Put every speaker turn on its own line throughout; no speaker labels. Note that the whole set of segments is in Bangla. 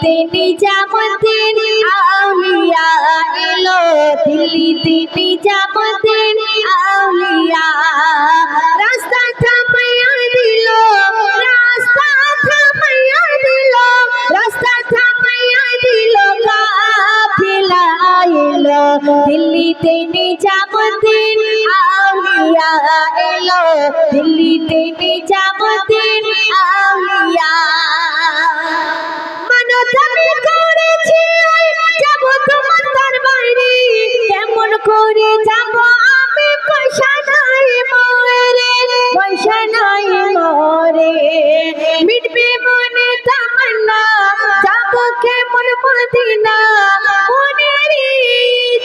দিল্লিতে নিজামুদ্দিন আউলিয়া এলো, দিল্লিতে নিজামুদ্দিন আউলিয়া। রাস্তা থামাইয়া দিল, রাস্তা থামাইয়া দিল, রাস্তা থামাইয়া দিল, কাফেলা এলো, দিল্লিতে নিজামুদ্দিন আউলিয়া এলো, দিল্লিতে নিজামুদ্দিন আউলিয়া। মানত আমি করেছি যাব তোমার দরবারে, কেমন করে যাব আমি, পয়সা নাই মোরে, পয়সা নাই মোরে। মিটবে মনে তামান্না, যাব কেমন মদিনা, মনের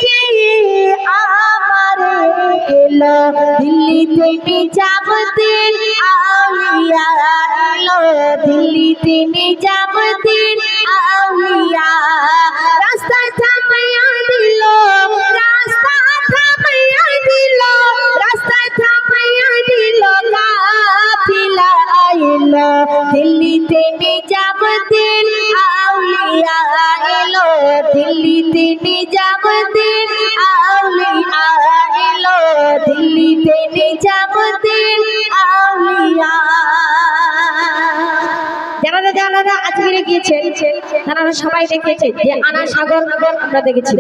যে আমার এলো, দিল্লিতে নিজামুদ্দিন আউলিয়া এলো, দিল্লিতে নিজামুদ্দিন আউলিয়া। রাস্তা থামাইয়া দিল, রাস্তা থামাইয়া দিল, রাস্তা থামাইয়া দিল, কাফেলা এলো, দিল্লিতে নিজামুদ্দিন আউলিয়া এলো, দিল্লিতে নিজামুদ্দিন আউলিয়া এলো, দিল্লিতে নিজামুদ্দিন আউলিয়া। যারা আজমিরে গিয়েছেন তারা সবাই দেখেছে যে আনা সাগর আমরা দেখেছি,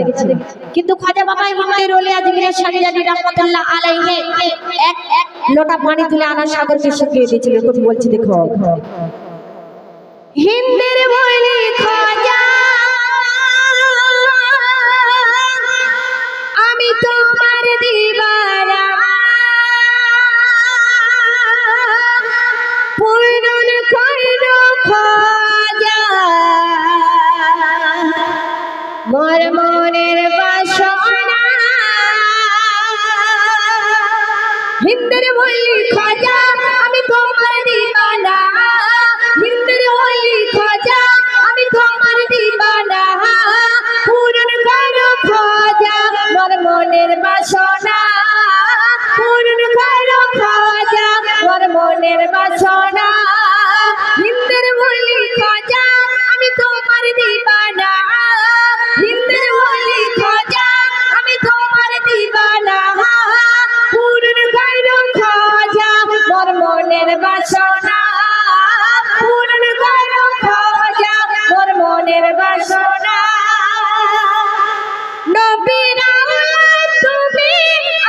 কিন্তু খাজা বাবা ইমামের ওলি আজমিরের শাহজাদি রহমাতুল্লাহ আলাইহি এক লোটা পানি তুলে আনা সাগরকে শুকিয়ে দিয়েছিল। কবি বলছি দেখো, হিন্দের বলি খাজা আমি তোমার দিবানা, পূরণ করো খাজা মোর মনের বাসনা। হিন্দের বলি খাজা আমি তোমার দিবানা, হিন্দের বলি খাজা আমি তোমার দিবানা, পূরণ করো খাজা মোর মনের বাসনা, পূরণ করো খাজা মোর মনের বাসনা। হিন্দের বলি খাজা আমি তোমার দিবানা, হিন্দের বলি খাজা আমি তোমার দিবানা, পূরণ করো খাজা মোর মনের বাসনা, পূরণ করো খাজা মোর মনের বাসনা। নবীর আওলাদ তুমি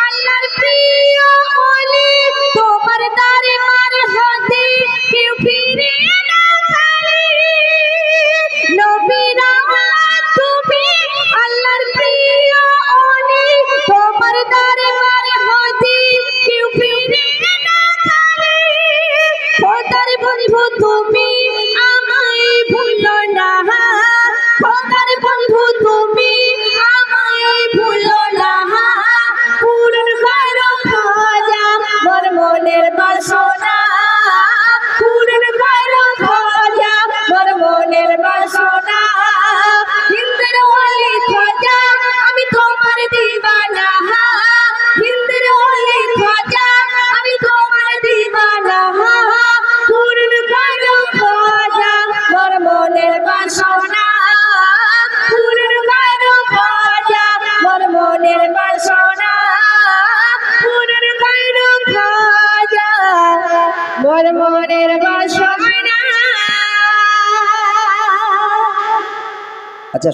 আল্লাহর প্রিয় ওলি, তোমার দরবার হতে কেউ ফিরে না খালি। নবীর আওলাদ তুমি আল্লাহর প্রিয় ওলি, তোমার দরবার হতে কেউ ফিরে না খালি। খোদার বন্ধু তুমি আমায় ভুলো না, খোদার বন্ধু তুমি আমায় ভুলো না, পূরণ করো খাজা মোর মনের বাসনা, পূরণ করো খাজা মোর মনের বাসনা। হিন্দের ওলি খাজা আমি তোমার দিবানা, হিন্দের ওলি খাজা আমি তোমার দিবানা, পূরণ করো খাজা মোর মনের বাসনা, পূরণ করো খাজা মোর মনের বাসনা, পূরণ করো খাজা মোর মনের বাসনা।
আচ্ছা।